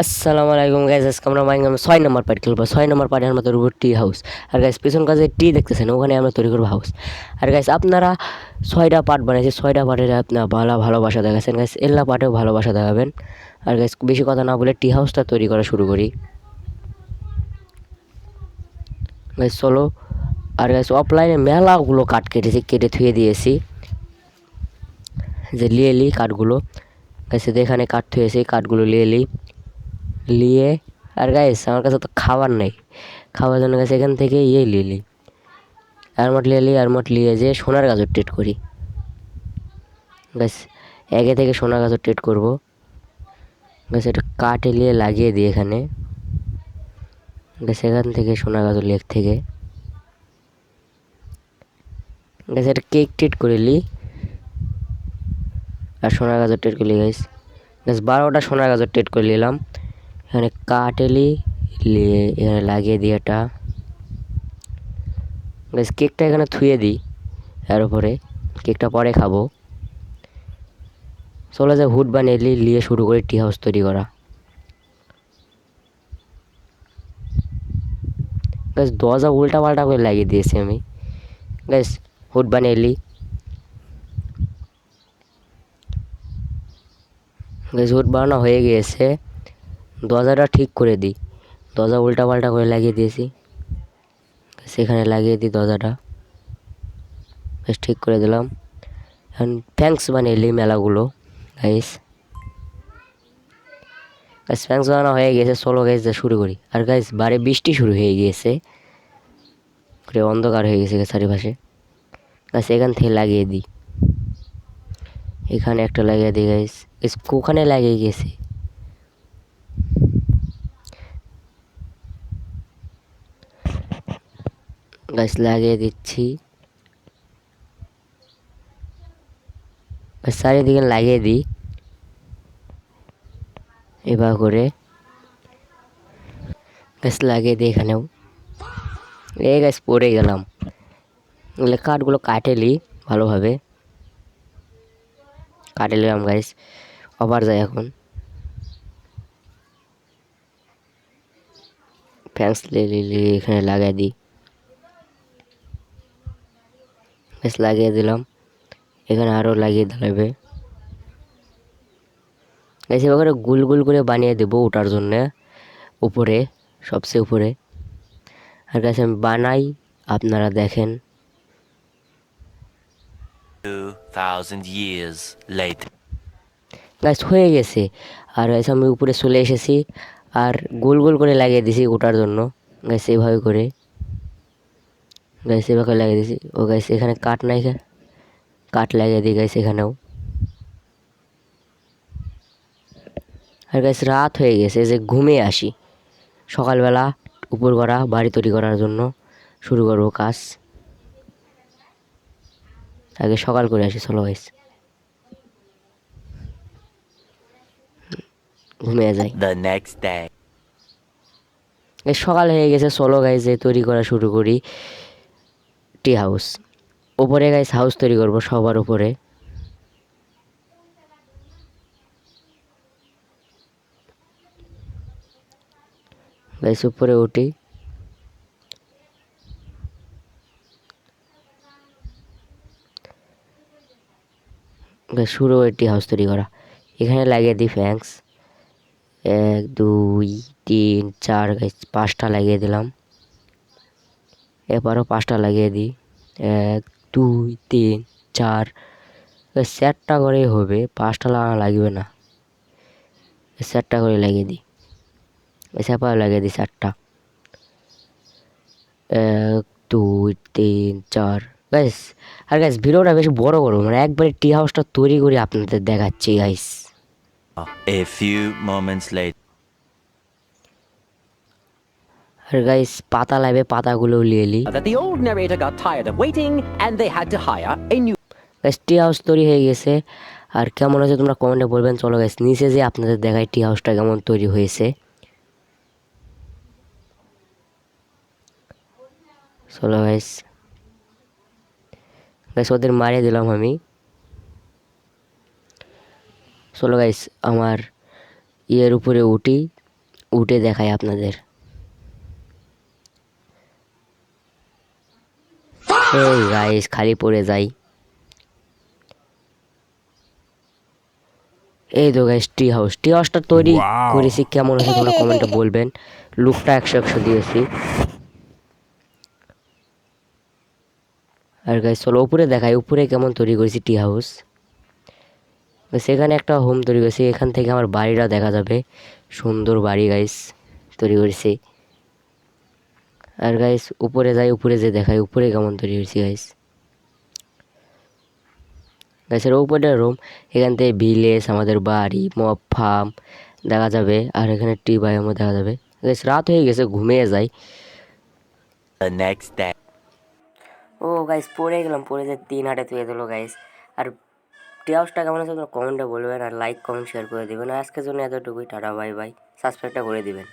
আসসালামু আলাইকুম গাইস, আজকে আমরা মাইনক্রাফট 6 নম্বর পার্ট খেলবো। 6 নম্বর পার্টে আমরা তৈরি করবো টি হাউস। আর গাইস পিছন কাছে টি দেখতেছেন, ওখানে আমরা তৈরি করবো হাউস। আর গাইস আপনারা 6টা পার্ট বানাইছে, 6টা পার্টের আপনার ভালোবাসা দেখাচ্ছেন গাইস, এল্লা পার্টেও ভালোবাসা দেখাবেন। আর গাইস বেশি কথা না বলে টি হাউসটা তৈরি করা শুরু করি গাইস, চলো। আর গাইস অফলাইনে মেলাগুলো কাঠ কেটে থুয়ে দিয়েছি, যে লিয়ে এলি কাঠগুলো গাইস, এখানে কাঠ থুয়েছি, কাঠগুলো লিয়ে। আর গাইস আমার কাছে তো খাবার নেই, খাওয়ার জন্য গেছে এখান থেকে লিলি আর মট লিয়ে যে সোনার গাজর ট্রেড করি গাইস। একে থেকে সোনার গাজর ট্রেড করবো গাইস। এটা কাঠ এলিয়ে লাগিয়ে দিই এখানে গাইস, এখান থেকে সোনার গাজর লেক থেকে গাইস এটা কেক ট্রেড করে লি আর সোনার গাজর ট্রেড করলি গাইস। 12টা সোনার গাজর ট্রেড করে নিলাম। এখানে কাঠ লিয়ে এখানে লাগিয়ে দিই এটা গাইস। কেকটা এখানে থুয়ে দিই, এর উপরে কেকটা পরে খাবো। চলে যায় হুড বানিয়ে লিয়ে শুরু করি টি হাউস তৈরি করা গাইস। দরজা উল্টা পাল্টা করে লাগিয়ে দিয়েছি আমি গাইস। হুড বানিয়ে গাইস, হুড বানানো হয়ে গিয়েছে। দরজাটা ঠিক করে দিই, দরজা উল্টা পাল্টা করে লাগিয়ে দিয়েছি, সেখানে লাগিয়ে দিই দরজাটা বেশ ঠিক করে দিলাম। এখন থ্যাঙ্কস বানিয়ে নিই মেলাগুলো গাইস। থ্যাঙ্কস বানানো হয়ে গেছে, চলো গাইস যা শুরু করি। আর গাইস বারে বৃষ্টি শুরু হয়ে গিয়েছে, পুরো অন্ধকার হয়ে গেছে চারিপাশে গাইস। এখান থেকে লাগিয়ে দিই, এখানে একটা লাগিয়ে দিই গাইস। ওখানে লাগিয়ে গেছে গাছ, লাগিয়ে দিচ্ছি চারিদিকে লাগিয়ে দিই এবার করে গাছ লাগিয়ে দিই এখানেও। এই গাছ পড়ে গেলাম, কাঠগুলো কাটেলি ভালোভাবে কাটে নিলাম গাছ। আবার যাই এখন ফ্যান্স এখানে লাগিয়ে দিই গাছ, লাগিয়ে দিলাম। এখানে আরও লাগিয়ে দিলাবে গাছ। এবার গুল গুল করে বানিয়ে দেবো ওটার জন্যে, উপরে সবচেয়ে উপরে। আর গাছ আমি বানাই, আপনারা দেখেন 2000 years later. গাছ হয়ে গেছে। আর গাছ আমি উপরে চলে এসেছি, আর গোল গোল করে লাগিয়ে দিছি ওটার জন্য গাছ, এইভাবে করে গাছ এভাবে লাগিয়ে দিছি। ও গাছ এখানে কাঠ নাই, কাঠ লাগিয়ে দিই গাছ এখানেও। আর গাছ রাত হয়ে গেছে, যে ঘুমিয়ে আসি। সকালবেলা উপর করা বাড়ি তৈরি করার জন্য শুরু করবো কাজ। আগে সকাল করে আসি, চলো গাইস ঘুমিয়ে যাই। The next day. সকাল হয়ে গেছে, চলো গাইস যে তৈরি করা শুরু করি টি হাউস। উপরে গাইস হাউস তৈরি করব সবার উপরে গাইস। উপরে উঠি গাইস, শুরু টি হাউস তৈরি করা। এখানে লাগিয়ে দিই ফ্যাংস 1 2 3 4 গাইস, 5টা লাগিয়ে দিলাম। এবারও 5টা লাগিয়ে দিই 1 2 3 4 4টা করেই হবে, 5টা লাগানো লাগবে না। 4টা করে লাগিয়ে দিই, এছাড়া লাগিয়ে দিই 4টা 1 2 3 4 গাইস। আর গাইস ভিডিওটা বেশি বড় করবো, মানে একবারে টি হাউসটা তৈরি করে আপনাদের দেখাচ্ছি guys. A few moments later. আর গাইস পাতা লাগবে, পাতাগুলো নিয়ে নিই That the old narrator got tired of waiting and they had to hire a new. Guys. Tea house তৈরি হয়ে গেছে, আর কেমন হয়েছে তোমরা কমেন্টে বলবেন। চলো গাইস নিচে যে আপনাদের দেখাই টি হাউসটা কেমন তৈরি হয়েছে। চলো গাইস গাইস ওদের মারিয়ে দিলাম আমি। চলো গাইস আমার ইয়ের উপরে উঠি, উঠে দেখাই আপনাদের। এই গাইস খালি পড়ে যাই। এই তো গাইস টি হাউসটা তৈরি করেছি, কেমন হয়েছে তোমরা কমেন্টে বলবেন। লুকটা 100 দিয়েছি। আর গাইস চলো উপরে দেখাই, উপরে কেমন তৈরি করেছি টি হাউস। সেখানে একটা হোম তৈরি করেছি, এখান থেকে আমার বাড়িটা দেখা যাবে। সুন্দর বাড়ি গাইস তৈরি করেছি। আর গাইস উপরে যাই, উপরে যে দেখাই উপরে কেমন তৈরি করেছি গাইস। গাছের উপরে রুম, এখান থেকে ভিলেজ, আমাদের বাড়ি, মব ফার্ম দেখা যাবে। আর এখানে টি বায়োমও দেখা যাবে। গাইস রাত হয়ে গেছে, ঘুমিয়ে যাই। The next day. ও গাইস পড়ে গেলাম, পড়ে যে 3 হাটে তুলে দিল গাইস। আর টি হাউসটা কেমন আছে তোমরা কমেন্টে বলবেন, আর লাইক কমেন্ট শেয়ার করে দিবেন। আর আজকের জন্য এতটুকুই, টাটা বাই বাই, সাবস্ক্রাইবটা করে দিবেন।